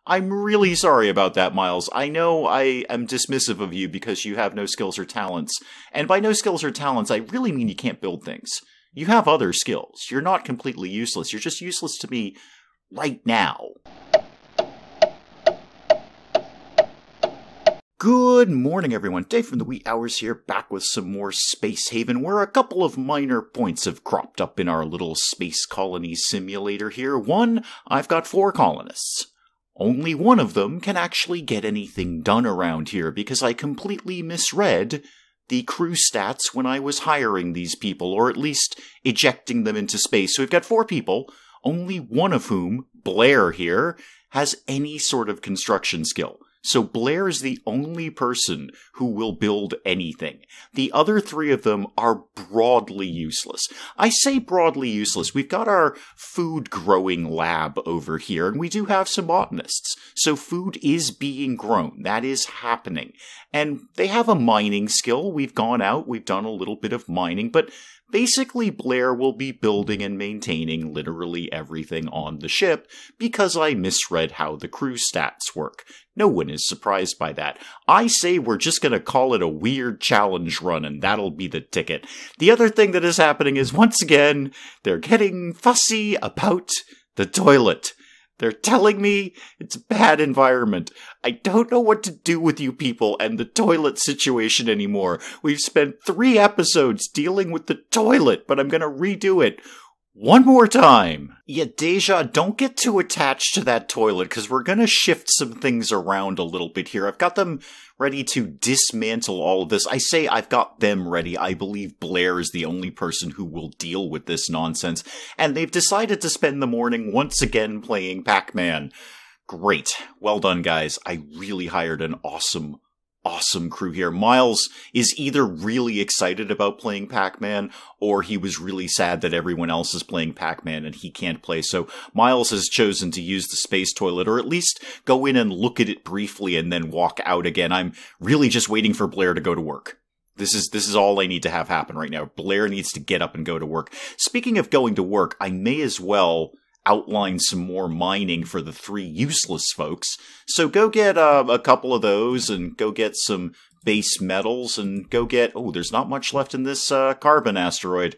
I'm really sorry about that, Miles. I know I am dismissive of you because you have no skills or talents. And by no skills or talents, I really mean you can't build things. You have other skills. You're not completely useless. You're just useless to me right now. Good morning, everyone. Dave from the wee hours here, back with some more Space Haven, where a couple of minor points have cropped up in our little space colony simulator here. One, I've got 4 colonists. Only one of them can actually get anything done around here because I completely misread the crew stats when I was hiring these people, or at least ejecting them into space. So we've got 4 people, only one of whom, Blair here, has any sort of construction skill. So Blair is the only person who will build anything. The other 3 of them are broadly useless. I say broadly useless. We've got our food growing lab over here, and we do have some botanists. So food is being grown. That is happening. And they have a mining skill. We've gone out, we've done a little bit of mining, but basically, Blair will be building and maintaining literally everything on the ship because I misread how the crew stats work. No one is surprised by that. I say we're just going to call it a weird challenge run, and that'll be the ticket. The other thing that is happening is, once again, they're getting fussy about the toilet. They're telling me it's a bad environment. I don't know what to do with you people and the toilet situation anymore. We've spent 3 episodes dealing with the toilet, but I'm gonna redo it one more time. Yeah, Deja, don't get too attached to that toilet, because we're gonna shift some things around a little bit here. I've got them ready to dismantle all of this. I say I've got them ready. I believe Blair is the only person who will deal with this nonsense. And they've decided to spend the morning once again playing Pac-Man. Great. Well done, guys. I really hired an awesome crew here. Miles is either really excited about playing Pac-Man, or he was really sad that everyone else is playing Pac-Man and he can't play. So Miles has chosen to use the space toilet, or at least go in and look at it briefly and then walk out again. I'm really just waiting for Blair to go to work. This is all I need to have happen right now. Blair needs to get up and go to work. Speaking of going to work, I may as well outline some more mining for the 3 useless folks. So go get a couple of those, and go get some base metals, and go get... Oh, there's not much left in this carbon asteroid.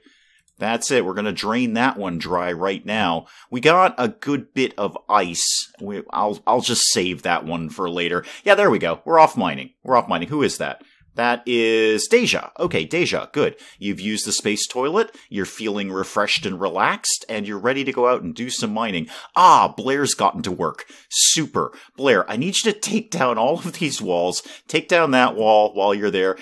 That's it. We're going to drain that one dry right now. We got a good bit of ice. I'll just save that one for later. Yeah, there we go. We're off mining. Who is that? That is Deja. Okay, Deja, good. You've used the space toilet, you're feeling refreshed and relaxed, and you're ready to go out and do some mining. Ah, Blair's gotten to work. Super. Blair, I need you to take down all of these walls. Take down that wall while you're there.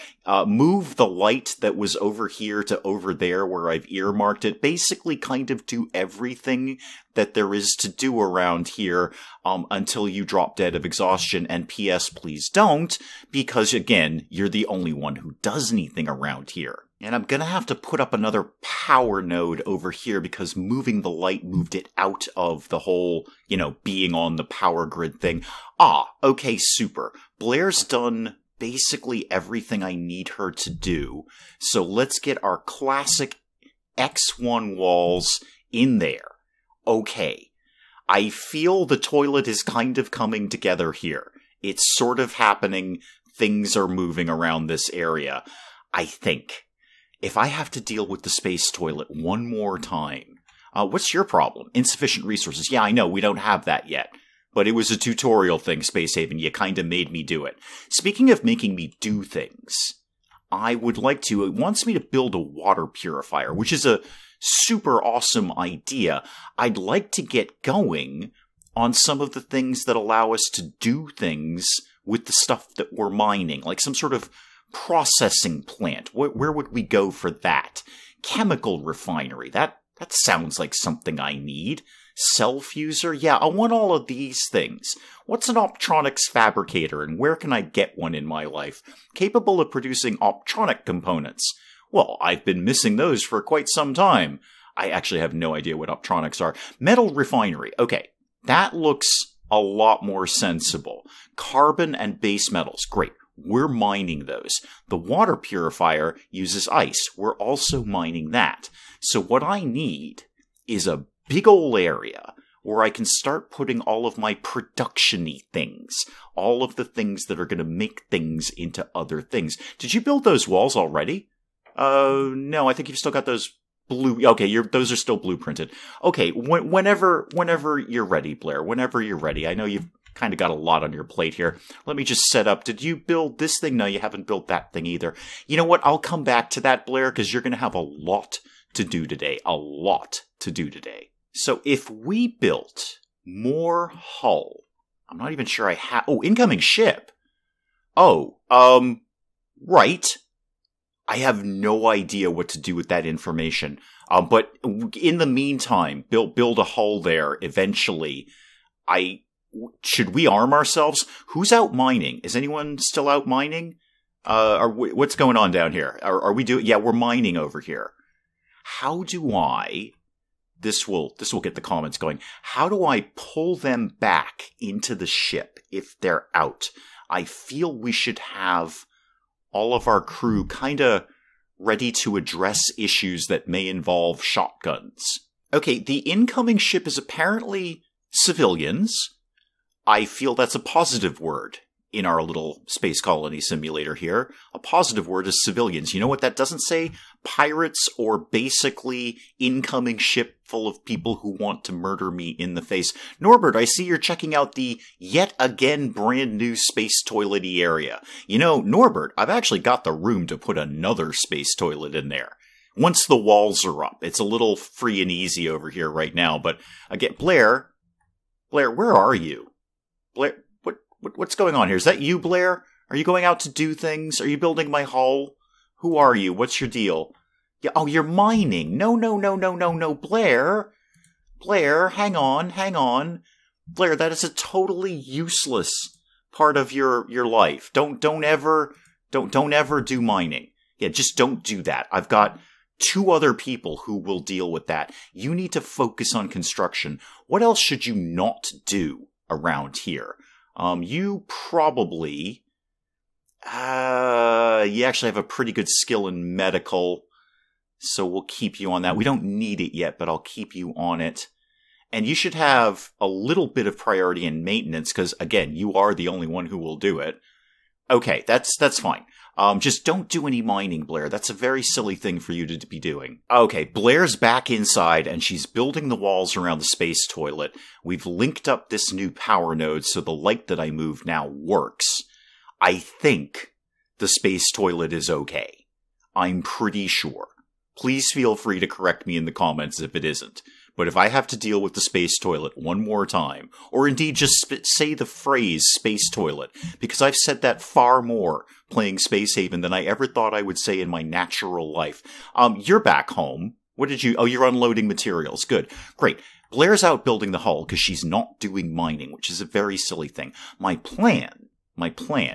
Move the light that was over here to over there where I've earmarked it. Basically kind of do everything that there is to do around here until you drop dead of exhaustion. And P.S. please don't, because again, you're the only one who does anything around here. And I'm gonna have to put up another power node over here because moving the light moved it out of the whole, being on the power grid thing. Ah, okay, super. Blair's done basically everything I need her to do. So let's get our classic X1 walls in there. Okay. I feel the toilet is kind of coming together here. It's sort of happening. Things are moving around this area. I think. If I have to deal with the space toilet one more time. What's your problem? Insufficient resources. Yeah, I know, we don't have that yet. But it was a tutorial thing, Space Haven. You kind of made me do it. Speaking of making me do things, I would like to... It wants me to build a water purifier, which is a super awesome idea. I'd like to get going on some of the things that allow us to do things with the stuff that we're mining, like some sort of processing plant. Where would we go for that? Chemical refinery. That sounds like something I need. Self-user? Yeah, I want all of these things. What's an optronics fabricator, and where can I get one in my life? Capable of producing optronic components. Well, I've been missing those for quite some time. I actually have no idea what optronics are. Metal refinery. Okay, that looks a lot more sensible. Carbon and base metals. Great. We're mining those. The water purifier uses ice. We're also mining that. So what I need is a big ol' area or I can start putting all of my production-y things, all of the things that are going to make things into other things. Did you build those walls already? No, I think you've still got those blue. Okay, those are still blueprinted. Okay, whenever you're ready, Blair, whenever you're ready. I know you've kind of got a lot on your plate here. Let me just set up. Did you build this thing? No, you haven't built that thing either. You know what? I'll come back to that, Blair, because you're going to have a lot to do today. A lot to do today. So if we built more hull, I'm not even sure I have. Oh, incoming ship. Oh, right. I have no idea what to do with that information. But in the meantime, build a hull there eventually. Should we arm ourselves? Who's out mining? Is anyone still out mining? What's going on down here? Are we doing? Yeah, we're mining over here. How do I? This will get the comments going. How do I pull them back into the ship if they're out? I feel we should have all of our crew kind of ready to address issues that may involve shotguns. Okay, the incoming ship is apparently civilians. I feel that's a positive word in our little space colony simulator here. A positive word is civilians. You know what that doesn't say? Pirates or basically incoming ship full of people who want to murder me in the face. Norbert, I see you're checking out the yet again brand new space toilet-y area. You know, Norbert, I've actually got the room to put another space toilet in there. Once the walls are up. It's a little free and easy over here right now, but again, Blair, where are you? Blair, what's going on here? Is that you, Blair? Are you going out to do things? Are you building my hull? Who are you? What's your deal? Yeah, oh, you're mining. No, Blair. Blair, hang on. Blair, that is a totally useless part of your life. Don't ever do mining. Yeah, just don't do that. I've got 2 other people who will deal with that. You need to focus on construction. What else should you not do around here? You probably, you actually have a pretty good skill in medical, so we'll keep you on that. We don't need it yet, but I'll keep you on it. And you should have a little bit of priority in maintenance, because again, you are the only one who will do it. Okay, that's fine. Just don't do any mining, Blair. That's a very silly thing for you to be doing. Okay, Blair's back inside, and she's building the walls around the space toilet. We've linked up this new power node, so the light that I move now works. I think the space toilet is okay. I'm pretty sure. Please feel free to correct me in the comments if it isn't. But if I have to deal with the space toilet one more time, or indeed just say the phrase space toilet, because I've said that far more playing Space Haven than I ever thought I would say in my natural life. You're back home. What did you... Oh, you're unloading materials. Good. Great. Blair's out building the hull because she's not doing mining, which is a very silly thing. My plan,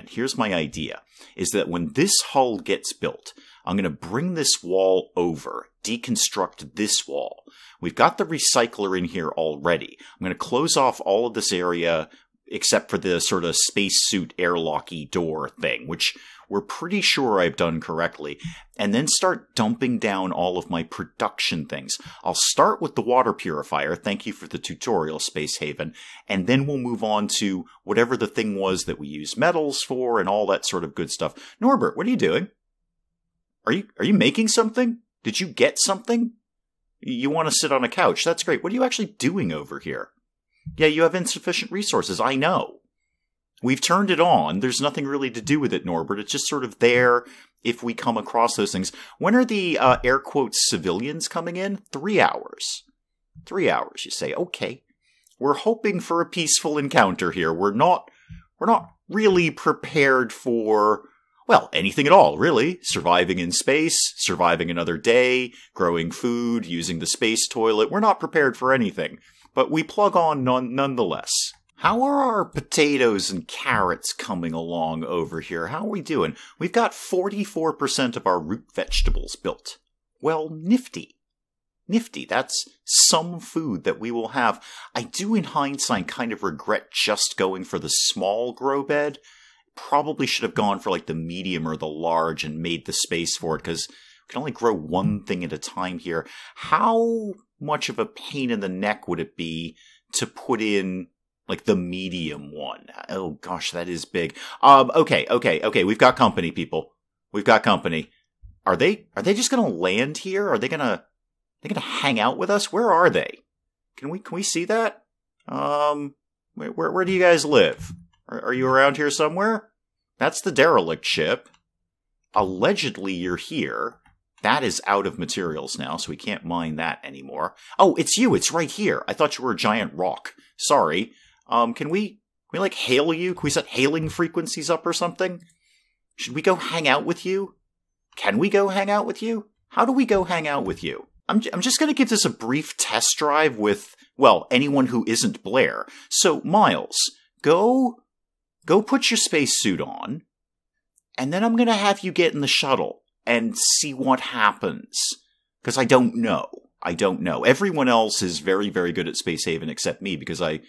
here's my idea, is that when this hull gets built, I'm going to bring this wall over, deconstruct this wall. We've got the recycler in here already. I'm going to close off all of this area except for the sort of spacesuit airlocky door thing, which we're pretty sure I've done correctly, and then start dumping down all of my production things. I'll start with the water purifier, thank you for the tutorial, Space Haven, and then we'll move on to whatever the thing was that we use metals for and all that sort of good stuff. Norbert, what are you doing? Are you making something? Did you get something? You want to sit on a couch. That's great. What are you actually doing over here? Yeah, you have insufficient resources. I know. We've turned it on. There's nothing really to do with it, Norbert. It's just sort of there if we come across those things. When are the, air quotes, civilians coming in? 3 hours. 3 hours, you say. Okay. We're hoping for a peaceful encounter here. We're not really prepared for... well, anything at all, really. Surviving in space, surviving another day, growing food, using the space toilet. We're not prepared for anything, but we plug on nonetheless. How are our potatoes and carrots coming along over here? How are we doing? We've got 44% of our root vegetables built. Well, nifty. Nifty. That's some food that we will have. I do, in hindsight, kind of regret just going for the small grow bed. Probably should have gone for like the medium or the large and made the space for it, because we can only grow one thing at a time here. How much of a pain in the neck would it be to put in, like, the medium one. Oh, gosh, that is big. Okay. We've got company, people. We've got company. Are they just gonna land here? Are they gonna hang out with us? Where are they? Can we see that? Where do you guys live? Are you around here somewhere? That's the derelict ship. Allegedly, you're here. That is out of materials now, so we can't mine that anymore. Oh, it's you. It's right here. I thought you were a giant rock. Sorry. Can we like hail you? Can we set hailing frequencies up or something? Should we go hang out with you? Can we go hang out with you? How do we go hang out with you? I'm just going to give this a brief test drive with, well, anyone who isn't Blair. So, Miles, go put your spacesuit on, and then I'm going to have you get in the shuttle and see what happens. Because I don't know. Everyone else is very, very good at Space Haven except me, because I'm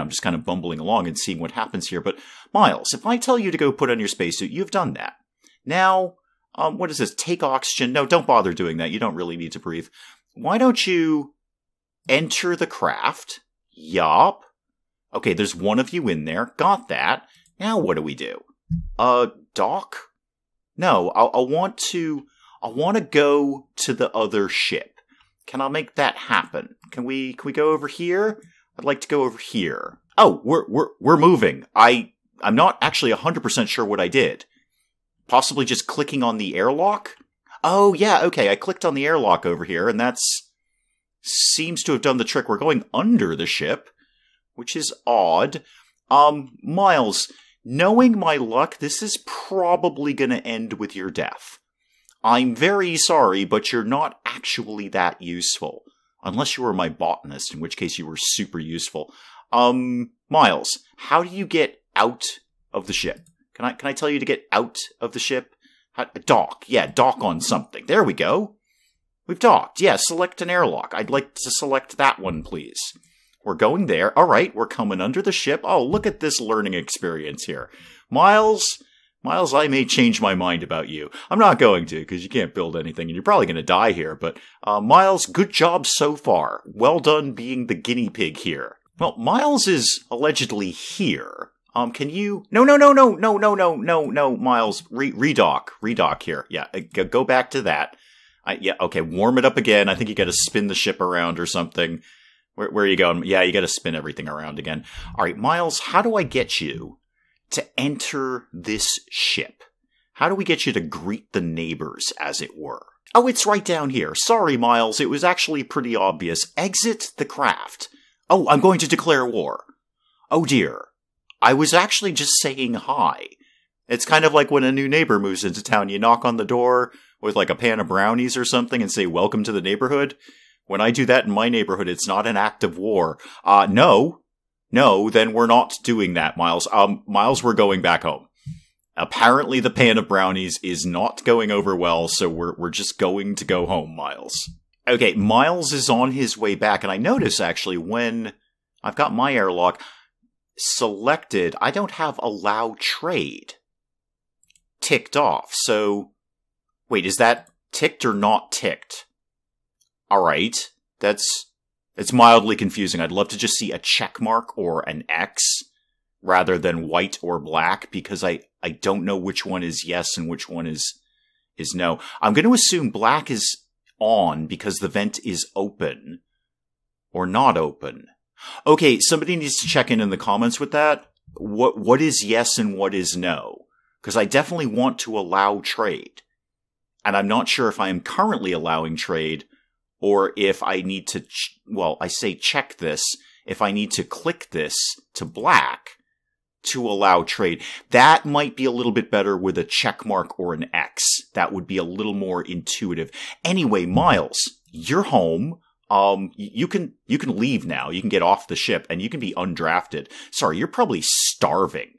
just kind of bumbling along and seeing what happens here. But, Miles, if I tell you to go put on your spacesuit, you've done that. Now, what is this? Take oxygen? No, don't bother doing that. You don't really need to breathe. Why don't you enter the craft? Yup. Okay, there's one of you in there. Got that. Now what do we do? Dock? No, I want to go to the other ship. Can I make that happen? Can we go over here? I'd like to go over here. Oh, we're moving. I'm not actually 100% sure what I did. Possibly just clicking on the airlock? Oh, yeah, okay, I clicked on the airlock over here, and seems to have done the trick. We're going under the ship, which is odd. Miles, knowing my luck, this is probably going to end with your death. I'm very sorry, but you're not actually that useful. Unless you were my botanist, in which case you were super useful. Miles, how do you get out of the ship? Can I tell you to get out of the ship? Dock. Yeah, dock on something. There we go. We've docked. Yeah, select an airlock. I'd like to select that one, please. We're going there. All right, we're coming under the ship. Oh, look at this learning experience here. Miles, I may change my mind about you. I'm not going to, because you can't build anything, and you're probably going to die here. But, Miles, good job so far. Well done being the guinea pig here. Well, Miles is allegedly here. Can you... No, Miles. Redock here. Yeah, go back to that. Yeah, okay, warm it up again. I think you gotta spin the ship around or something. Where are you going? Yeah, you gotta spin everything around again. Alright, Miles, how do I get you to enter this ship? How do we get you to greet the neighbors, as it were? Oh, it's right down here. Sorry, Miles, it was actually pretty obvious. Exit the craft. Oh, I'm going to declare war. Oh dear. I was actually just saying hi. It's kind of like when a new neighbor moves into town. You knock on the door with like a pan of brownies or something and say, welcome to the neighborhood. When I do that in my neighborhood, it's not an act of war. No, then we're not doing that, Miles. Miles, we're going back home. Apparently the pan of brownies is not going over well, so we're just going to go home, Miles. Okay, Miles is on his way back, and I notice actually when I've got my airlock selected, I don't have allow trade ticked off. So, wait, is that ticked or not ticked? Alright, it's mildly confusing. I'd love to just see a check mark or an X rather than white or black, because I don't know which one is yes and which one is no. I'm going to assume black is on because the vent is open or not open. Okay, somebody needs to check in the comments with that. What is yes and what is no? Because I definitely want to allow trade. And I'm not sure if I am currently allowing trade or if I need to, I say check this, if I need to click this to black to allow trade. That might be a little bit better with a check mark or an X. That would be a little more intuitive. Anyway, Miles, you're home. You can leave now. You can get off the ship and you can be undrafted. Sorry, you're probably starving.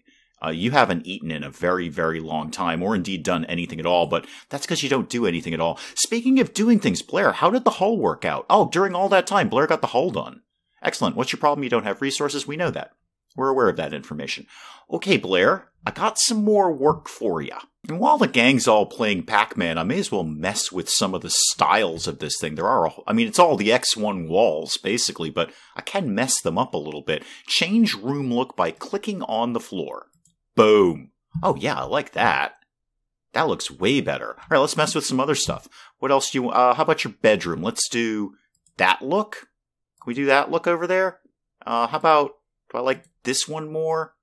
You haven't eaten in a very, very long time, or indeed done anything at all, but that's because you don't do anything at all. Speaking of doing things, Blair, how did the hull work out? Oh, during all that time, Blair got the hull done. Excellent. What's your problem? You don't have resources? We know that. We're aware of that information. Okay, Blair, I got some more work for you. And while the gang's all playing Pac-Man, I may as well mess with some of the styles of this thing. It's all the X1 walls, basically, but I can mess them up a little bit. Change room look by clicking on the floor. Boom. Oh yeah, I like that. That looks way better. All right, let's mess with some other stuff. What else do you, how about your bedroom? Let's do that look. Can we do that look over there? How about, do I like this one more?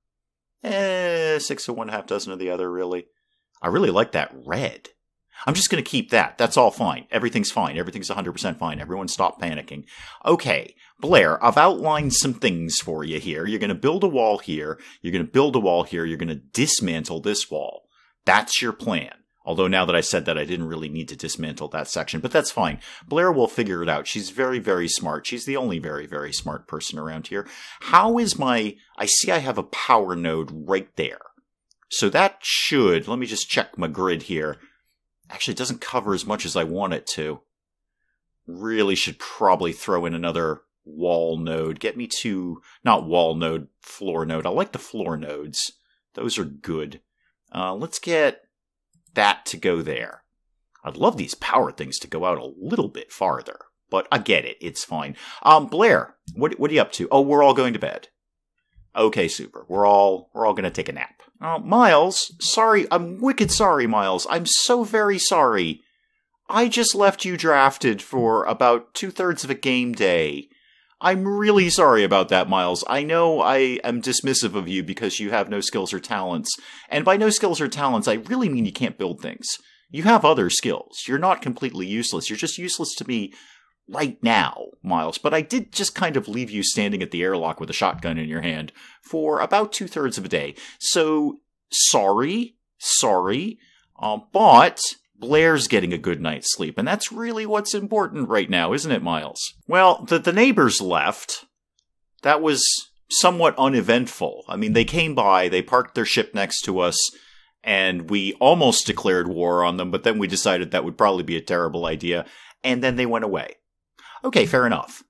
6 of one, half dozen of the other, really. I really like that red. I'm just going to keep that. That's all fine. Everything's fine. Everything's 100% fine. Everyone stop panicking. Okay, Blair, I've outlined some things for you here. You're going to build a wall here. You're going to build a wall here. You're going to dismantle this wall. That's your plan. Although now that I said that, I didn't really need to dismantle that section, but that's fine. Blair will figure it out. She's very, very smart. She's the only very, very smart person around here. How is I see I have a power node right there. So that should, let me just check my grid here. Actually, it doesn't cover as much as I want it to. Really should probably throw in another wall node. Get me to, not wall node, floor node. I like the floor nodes. Those are good. Let's get that to go there. I'd love these power things to go out a little bit farther, but I get it. It's fine. Blair, what are you up to? Oh, we're all going to bed. Okay, super. We're all going to take a nap. Miles, sorry. I'm wicked sorry, Miles. I'm so very sorry. I just left you drafted for about 2/3 of a game day. I'm really sorry about that, Miles. I know I am dismissive of you because you have no skills or talents. And by no skills or talents, I really mean you can't build things. You have other skills. You're not completely useless. You're just useless to me right now, Miles. But I did just kind of leave you standing at the airlock with a shotgun in your hand for about 2/3 of a day. So, sorry. But Blair's getting a good night's sleep, and that's really what's important right now, isn't it, Miles? Well, the neighbors left. That was somewhat uneventful. I mean, they came by, they parked their ship next to us, and we almost declared war on them, but then we decided that would probably be a terrible idea, and then they went away. Okay, fair enough.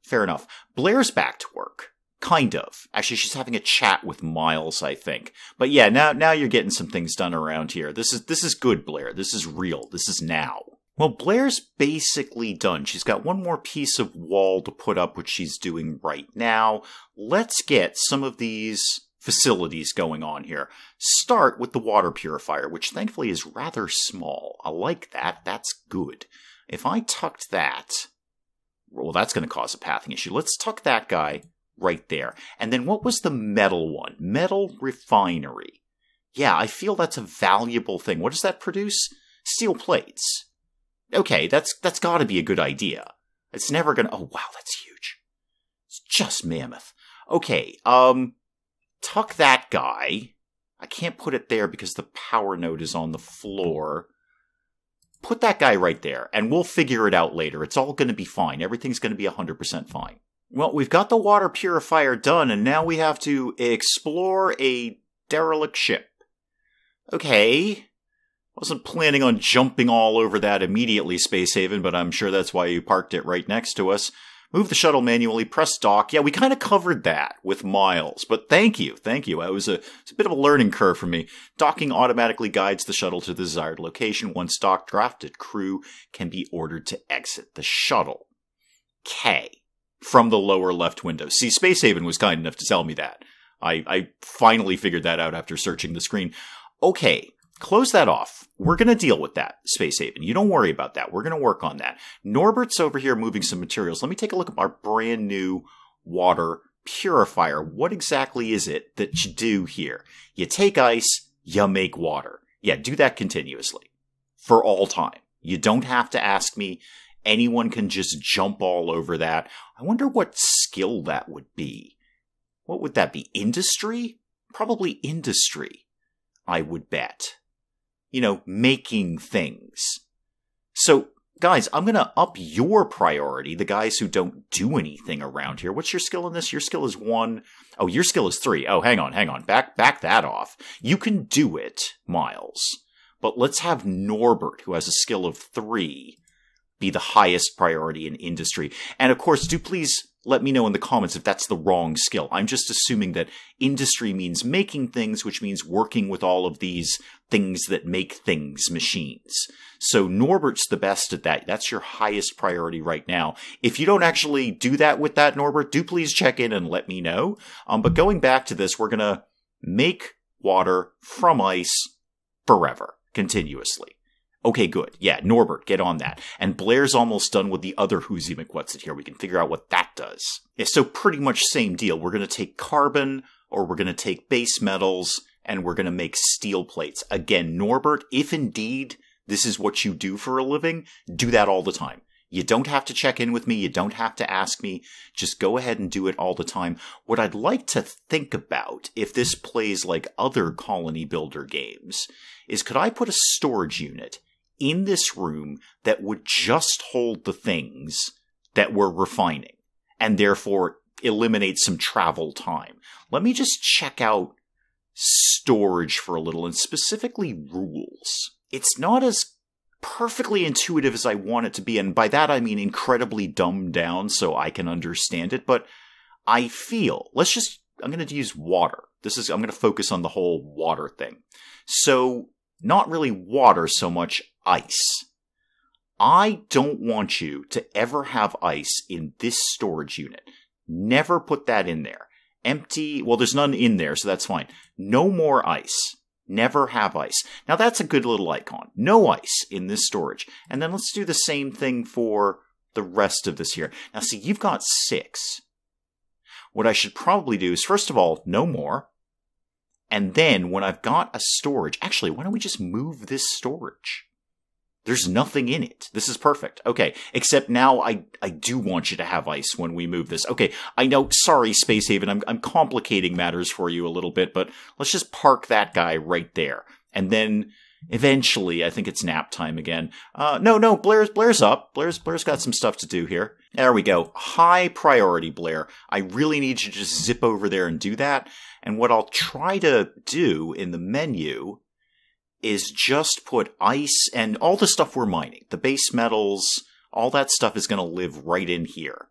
Blair's back to work. Kind of. Actually, she's having a chat with Miles, I think. But yeah, now you're getting some things done around here. This is good, Blair. This is real. This is now. Well, Blair's basically done. She's got one more piece of wall to put up, which she's doing right now. Let's get some of these facilities going on here. Start with the water purifier, which thankfully is rather small. I like that. That's good. If I tucked that, well, that's going to cause a pathing issue. Let's tuck that guy right there. And then what was the metal one? Metal refinery. Yeah, I feel that's a valuable thing. What does that produce? Steel plates. Okay, that's got to be a good idea. It's never gonna... Oh, wow, that's huge. It's just mammoth. Okay, tuck that guy. I can't put it there because the power node is on the floor. Put that guy right there, and we'll figure it out later. It's all going to be fine. Everything's going to be 100% fine. Well, we've got the water purifier done, and now we have to explore a derelict ship. Okay. Wasn't planning on jumping all over that immediately, Space Haven, but I'm sure that's why you parked it right next to us. Move the shuttle manually, press dock. Yeah, we kind of covered that with Miles, but thank you. It was a bit of a learning curve for me. Docking automatically guides the shuttle to the desired location. Once docked, drafted crew can be ordered to exit the shuttle. K. From the lower left window. See, Space Haven was kind enough to tell me that. I finally figured that out after searching the screen. Okay, close that off. We're going to deal with that, Space Haven. You don't worry about that. We're going to work on that. Norbert's over here moving some materials. Let me take a look at our brand new water purifier. What exactly is it that you do here? You take ice, you make water. Yeah, do that continuously. For all time. You don't have to ask me. Anyone can just jump all over that. I wonder what skill that would be. What would that be? Industry? Probably industry, I would bet. You know, making things. So, guys, I'm going to up your priority, the guys who don't do anything around here. What's your skill in this? Your skill is 1. Oh, your skill is 3. Oh, hang on. Back that off. You can do it, Miles. But let's have Norbert, who has a skill of 3, be the highest priority in industry. And of course, do please let me know in the comments if that's the wrong skill. I'm just assuming that industry means making things, which means working with all of these things that make things machines. So Norbert's the best at that. That's your highest priority right now. If you don't actually do that with that, Norbert, do please check in and let me know. But going back to this, we're going to make water from ice forever, continuously. Okay, good. Yeah, Norbert, get on that. And Blair's almost done with the other Who's-He McWhat's-It here. We can figure out what that does. Yeah, so pretty much same deal. We're going to take carbon, or we're going to take base metals, and we're going to make steel plates. Again, Norbert, if indeed this is what you do for a living, do that all the time. You don't have to check in with me. You don't have to ask me. Just go ahead and do it all the time. What I'd like to think about, if this plays like other colony builder games, is could I put a storage unit in this room that would just hold the things that we're refining, and therefore eliminate some travel time. Let me just check out storage for a little, and specifically rules. It's not as perfectly intuitive as I want it to be, and by that I mean incredibly dumbed down so I can understand it, but I feel, I'm going to use water. I'm going to focus on the whole water thing. So, not really water so much ice. I don't want you to ever have ice in this storage unit. Never put that in there. Empty, well, there's none in there, so that's fine. No more ice. Never have ice. Now that's a good little icon. No ice in this storage. And then let's do the same thing for the rest of this here. Now see, you've got 6. What I should probably do is, first of all, no more. And then when I've got a storage, actually, why don't we just move this storage? There's nothing in it. This is perfect. Okay, except now I do want you to have ice when we move this. Okay, I know, sorry, Space Haven, I'm complicating matters for you a little bit, but let's just park that guy right there. And then eventually, I think it's nap time again. No, Blair's up. Blair's got some stuff to do here. There we go. High priority, Blair. I really need you to just zip over there and do that. And what I'll try to do in the menu is just put ice and all the stuff we're mining, the base metals, all that stuff is going to live right in here.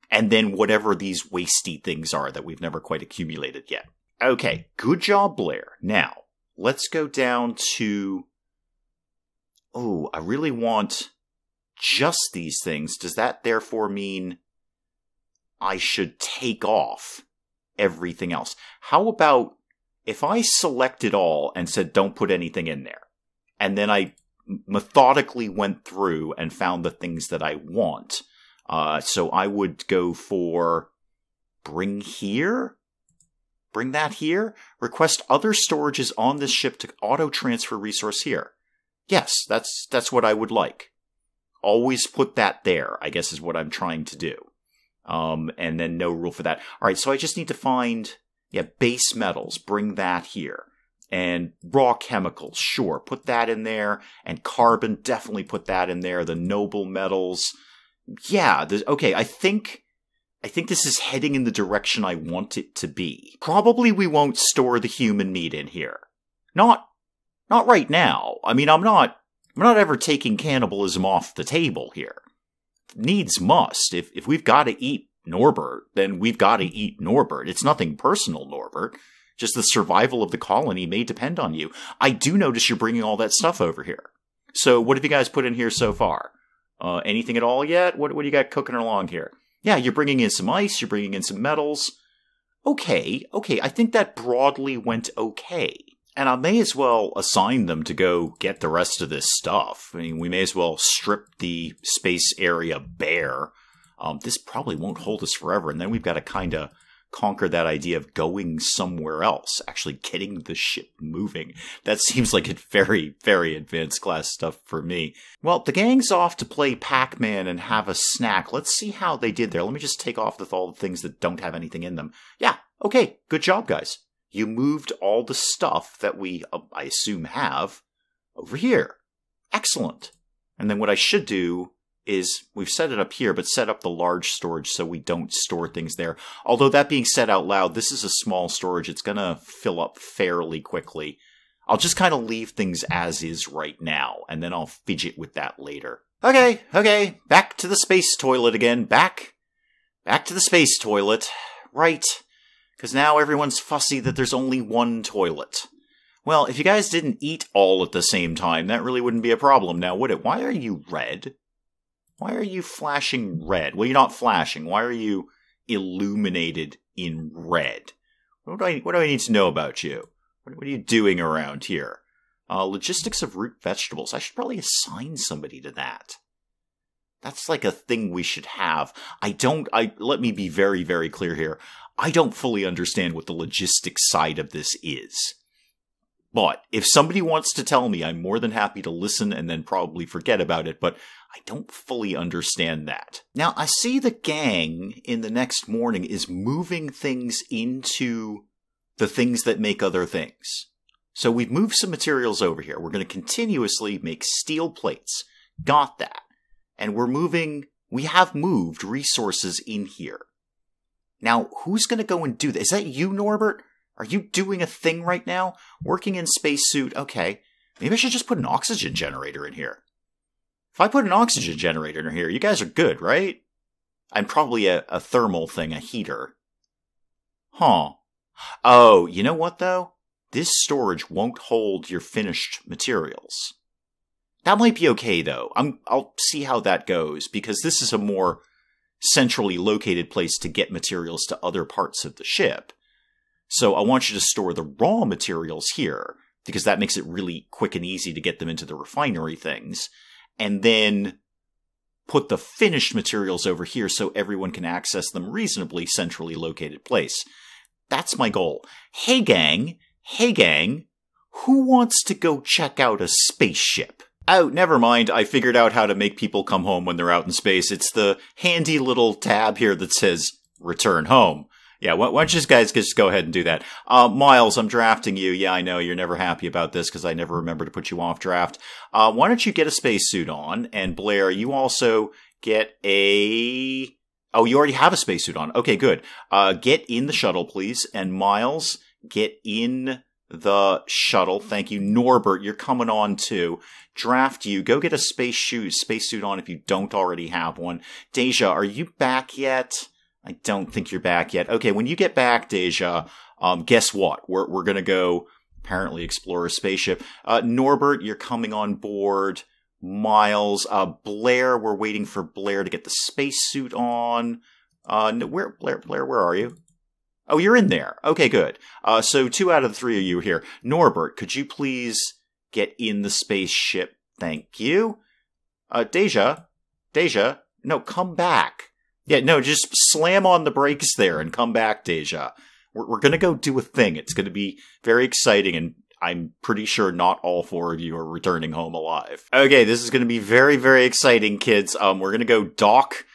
And then whatever these wasty things are that we've never quite accumulated yet. Okay, good job, Blair. Now, let's go down to... Oh, I really want just these things. Does that therefore mean I should take off everything else? How about if I select it all and said don't put anything in there, and then I methodically went through and found the things that I want, so I would go for bring that here, request other storages on this ship to auto-transfer resource here. Yes, that's what I would like. Always put that there, I guess is what I'm trying to do. And then no rule for that. Alright, so I just need to find... Yeah, base metals, bring that here. And raw chemicals, sure, put that in there. And carbon, definitely put that in there. The noble metals. Yeah, okay, I think this is heading in the direction I want it to be. Probably we won't store the human meat in here. Not right now. I mean, I'm not ever taking cannibalism off the table here. Needs must. If we've got to eat Norbert, then we've got to eat Norbert. It's nothing personal, Norbert. Just the survival of the colony may depend on you. I do notice you're bringing all that stuff over here. So what have you guys put in here so far? Anything at all yet? What do you got cooking along here? Yeah, you're bringing in some ice, you're bringing in some metals. Okay, I think that broadly went okay. And I may as well assign them to go get the rest of this stuff. I mean, we may as well strip the space area bare. This probably won't hold us forever, and then we've got to kind of conquer that idea of going somewhere else, actually getting the ship moving. That seems like it's very, very advanced class stuff for me. Well, the gang's off to play Pac-Man and have a snack. Let's see how they did there. Let me just take off with all the things that don't have anything in them. Yeah, okay, good job, guys. You moved all the stuff that we, I assume, have over here. Excellent. And then what I should do is, we've set it up here, but set up the large storage so we don't store things there. Although that being said out loud, this is a small storage. It's going to fill up fairly quickly. I'll just kind of leave things as is right now, and then I'll fidget with that later. Okay, back to the space toilet again. Back Back to the space toilet. Right. Because now everyone's fussy that there's only one toilet. Well, if you guys didn't eat all at the same time, that really wouldn't be a problem now, would it? Why are you red? Why are you flashing red? Well, you're not flashing. Why are you illuminated in red? What do I need to know about you? What are you doing around here? Logistics of root vegetables. I should probably assign somebody to that. That's like a thing we should have. Let me be very, very clear here. I don't fully understand what the logistics side of this is. But if somebody wants to tell me, I'm more than happy to listen and then probably forget about it, but I don't fully understand that. Now, I see the gang in the next morning is moving things into the things that make other things. So we've moved some materials over here. We're going to continuously make steel plates. Got that. And we have moved resources in here. Now, who's going to go and do that? Is that you, Norbert? Are you doing a thing right now? Working in spacesuit? Okay. Maybe I should just put an oxygen generator in here. If I put an oxygen generator in here, you guys are good, right? And probably a thermal thing, a heater. Huh. Oh, you know what, though? This storage won't hold your finished materials. That might be okay, though. I'll see how that goes, because this is a more centrally located place to get materials to other parts of the ship. So I want you to store the raw materials here, because that makes it really quick and easy to get them into the refinery things. And then put the finished materials over here so everyone can access them reasonably centrally located place. That's my goal. Hey gang, who wants to go check out a spaceship? Oh, never mind. I figured out how to make people come home when they're out in space. It's the handy little tab here that says return home. Yeah, why don't you guys just go ahead and do that? Miles, I'm drafting you. Yeah, I know you're never happy about this because I never remember to put you off draft. Why don't you get a spacesuit on? And Blair, you also get a... Oh, you already have a spacesuit on. Okay, good. Get in the shuttle, please. And Miles, get in the shuttle. Thank you. Norbert, you're coming on too. Draft you. Go get a spacesuit on if you don't already have one. Deja, are you back yet? I don't think you're back yet. Okay, when you get back, Deja, guess what? We're gonna go apparently explore a spaceship. Norbert, you're coming on board. Miles, Blair, we're waiting for Blair to get the spacesuit on. Blair, where are you? Oh, you're in there. Okay, good. So 2 out of the 3 of you are here. Norbert, could you please get in the spaceship? Thank you. Deja, no, come back. Yeah, no, just slam on the brakes there and come back, Deja. We're going to go do a thing. It's going to be very exciting, and I'm pretty sure not all 4 of you are returning home alive. Okay, this is going to be very, very exciting, kids. We're going to go dock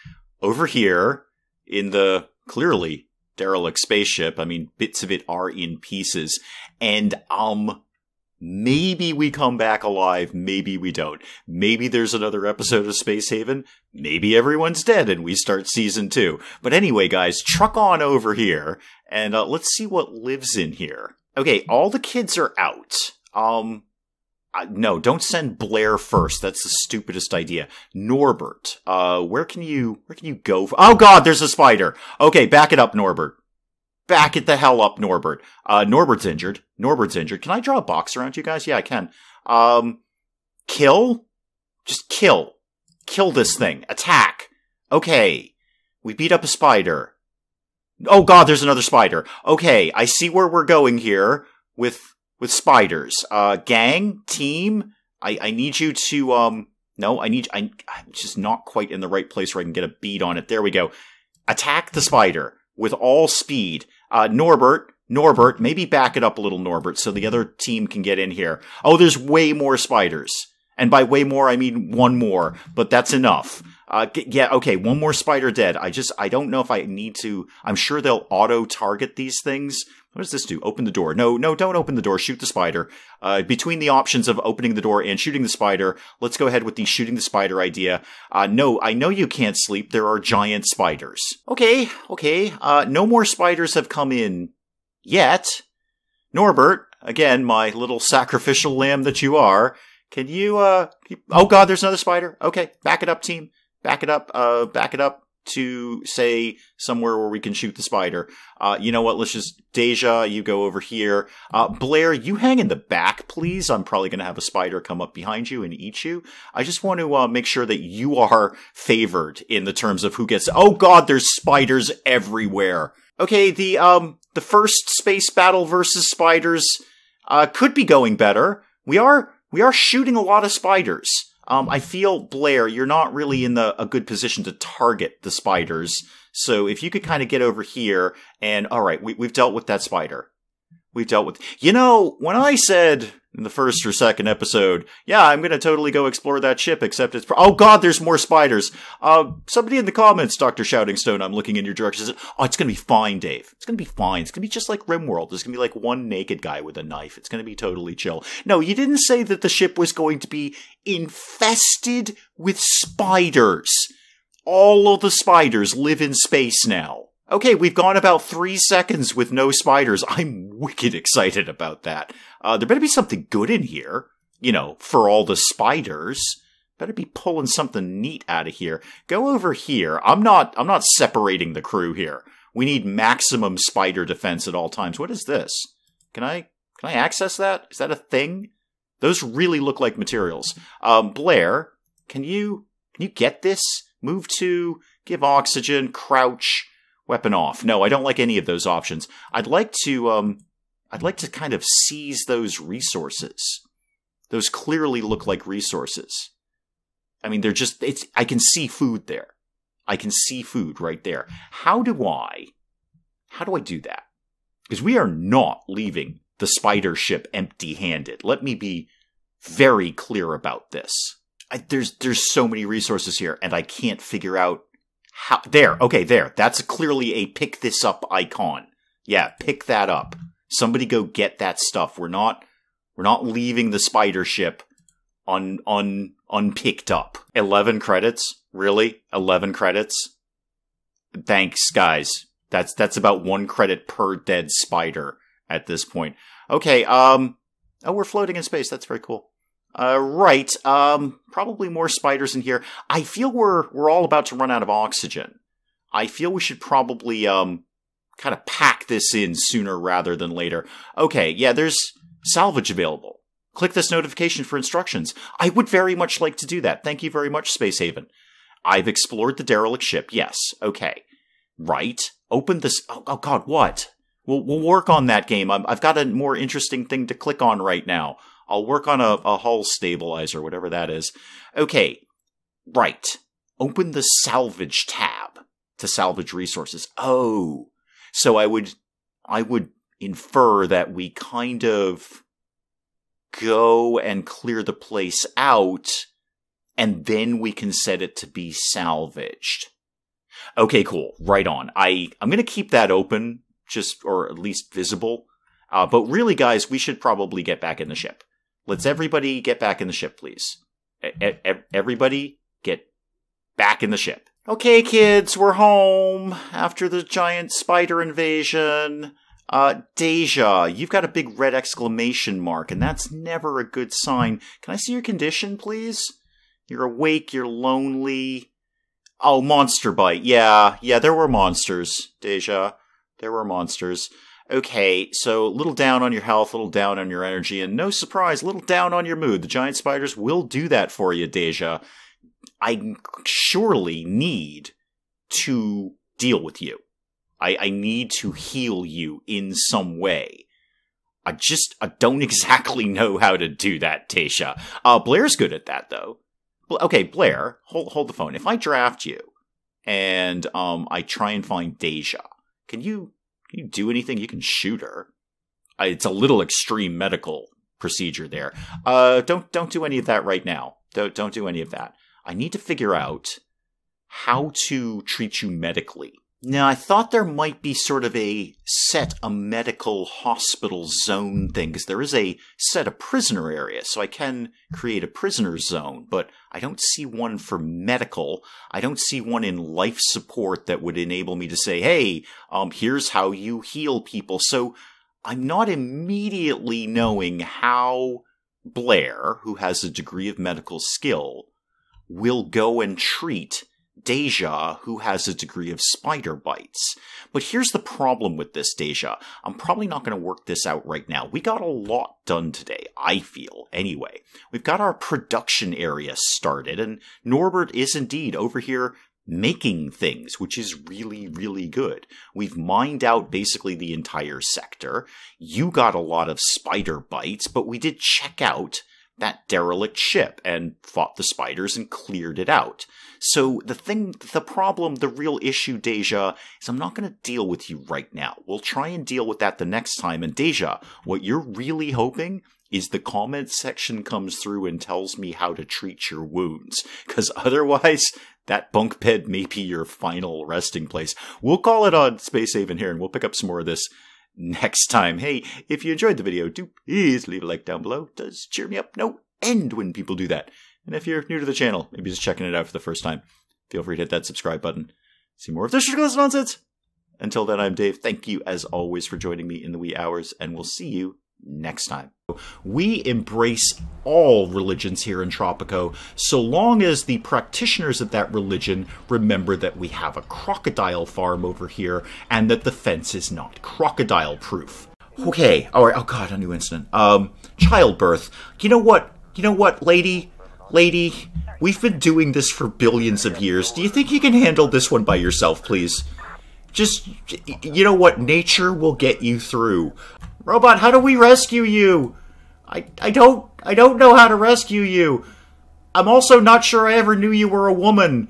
over here in the, clearly, derelict spaceship. I mean, bits of it are in pieces. And, maybe we come back alive, maybe we don't. Maybe there's another episode of Space Haven. Maybe everyone's dead and we start season 2. But anyway, guys, truck on over here and let's see what lives in here. Okay, all the kids are out. No, don't send Blair first. That's the stupidest idea. Norbert, where can you go? Oh God, there's a spider. Okay, back it up, Norbert. Back it the hell up, Norbert. Norbert's injured. Can I draw a box around you guys? Yeah, I can. Kill? Just kill. Kill this thing. Attack. Okay. We beat up a spider. Oh God, there's another spider. Okay, I see where we're going here with spiders. Gang? Team? I need you to, no, I'm just not quite in the right place where I can get a bead on it. There we go. Attack the spider with all speed. Norbert, maybe back it up a little, Norbert, so the other team can get in here. Oh, there's way more spiders. And by way more, I mean 1 more, but that's enough. Yeah, okay, 1 more spider dead. I don't know if I need to. I'm sure they'll auto-target these things. What does this do? Open the door. No, don't open the door. Shoot the spider. Between the options of opening the door and shooting the spider, let's go ahead with the shooting the spider idea. No, I know you can't sleep. There are giant spiders. Okay. No more spiders have come in yet. Norbert, again, my little sacrificial lamb that you are, can you, oh God, there's another spider. Okay, back it up, team. Back it up. to, say, somewhere where we can shoot the spider. You know what? Let's just... Deja, you go over here. Blair, you hang in the back, please. I'm probably going to have a spider come up behind you and eat you. I just want to make sure that you are favored in the terms of who gets... Oh god, there's spiders everywhere. Okay, the first space battle versus spiders could be going better. We are shooting a lot of spiders. I feel, Blair, you're not really in a good position to target the spiders. So if you could kind of get over here and, alright, we've dealt with that spider. We've dealt with... You know, when I said in the first or second episode, yeah, I'm going to totally go explore that ship, except it's... Oh god, there's more spiders. Somebody in the comments, Dr. Shouting Stone, I'm looking in your direction, says, oh, it's going to be fine, Dave. It's going to be fine. It's going to be just like RimWorld. There's going to be like one naked guy with a knife. It's going to be totally chill. No, you didn't say that the ship was going to be infested with spiders. All of the spiders live in space now. Okay, we've gone about 3 seconds with no spiders. I'm wicked excited about that. There better be something good in here, you know, for all the spiders. Better be pulling something neat out of here. Go over here. I'm not separating the crew here. We need maximum spider defense at all times. What is this? Can I access that? Is that a thing? Those really look like materials. Blair, can you get this? Move to, give oxygen, crouch, weapon off. No, I don't like any of those options. I'd like to kind of seize those resources. Those clearly look like resources. I mean, they're just, I can see food there. I can see food right there. How do I do that? Because we are not leaving the spider ship empty-handed. Let me be very clear about this. There's so many resources here, and I can't figure out how... There, okay, there. That's clearly a pick this up icon. Yeah, pick that up. Somebody go get that stuff. We're not leaving the spider ship unpicked up. 11 credits? Really? 11 credits? Thanks, guys. That's about 1 credit per dead spider at this point. Okay, oh, we're floating in space. That's very cool. Right, probably more spiders in here. I feel we're all about to run out of oxygen. I feel we should probably, kind of pack this in sooner rather than later. Okay, yeah, there's salvage available. Click this notification for instructions. I would very much like to do that. Thank you very much, Space Haven. I've explored the derelict ship. Yes, okay. Right, open this... Oh god, what? We'll work on that game. I've got a more interesting thing to click on right now. I'll work on a hull stabilizer, whatever that is. Okay, right. Open the salvage tab to salvage resources. Oh, so I would infer that we kind of go and clear the place out, and then we can set it to be salvaged. Okay, cool. Right on. I'm going to keep that open, or at least visible. But really, guys, we should probably get back in the ship. Let's everybody get back in the ship, please. Everybody get back in the ship. Okay, kids, we're home after the giant spider invasion. Deja, you've got a big red exclamation mark, and that's never a good sign. Can I see your condition, please? You're awake, you're lonely. Oh, monster bite. Yeah, there were monsters, Deja. There were monsters. Okay, so a little down on your health, a little down on your energy, and no surprise, a little down on your mood. The giant spiders will do that for you, Deja. I surely need to deal with you. I need to heal you in some way. I don't exactly know how to do that, Deja. Blair's good at that, though. Okay, Blair, hold the phone. If I draft you, and I try and find Deja, can you do anything? You can shoot her. It's a little extreme medical procedure there. Don't do any of that right now. Don't do any of that. I need to figure out how to treat you medically. Now, I thought there might be sort of a medical hospital zone thing, because there is a prisoner area, so I can create a prisoner zone, but I don't see one for medical. I don't see one in life support that would enable me to say, hey, here's how you heal people. So I'm not immediately knowing how Blair, who has a degree of medical skill, will go and treat Deja, who has a degree of spider bites. But here's the problem with this, Deja. I'm probably not going to work this out right now. We got a lot done today, I feel, anyway. We've got our production area started, and Norbert is indeed over here making things, which is really, really good. We've mined out basically the entire sector. You got a lot of spider bites, but we did check out that derelict ship and fought the spiders and cleared it out. So the problem, the real issue, Deja, is I'm not going to deal with you right now. We'll try and deal with that the next time. And Deja, what you're really hoping is the comment section comes through and tells me how to treat your wounds. Because otherwise, that bunk bed may be your final resting place. We'll call it on Space Haven here, and we'll pick up some more of this next time. Hey, if you enjoyed the video, do please leave a like down below. It does cheer me up no end when people do that. And if you're new to the channel, maybe just checking it out for the first time, feel free to hit that subscribe button. See more of this ridiculous nonsense. Until then, I'm Dave. Thank you, as always, for joining me in the wee hours, and we'll see you next time. We embrace all religions here in Tropico, so long as the practitioners of that religion remember that we have a crocodile farm over here, and that the fence is not crocodile-proof. Okay, alright, oh god, a new incident. Childbirth. You know what, lady, we've been doing this for billions of years. Do you think you can handle this one by yourself, please? Just, you know what, nature will get you through. Robot, how do we rescue you? I don't know how to rescue you. I'm also not sure I ever knew you were a woman.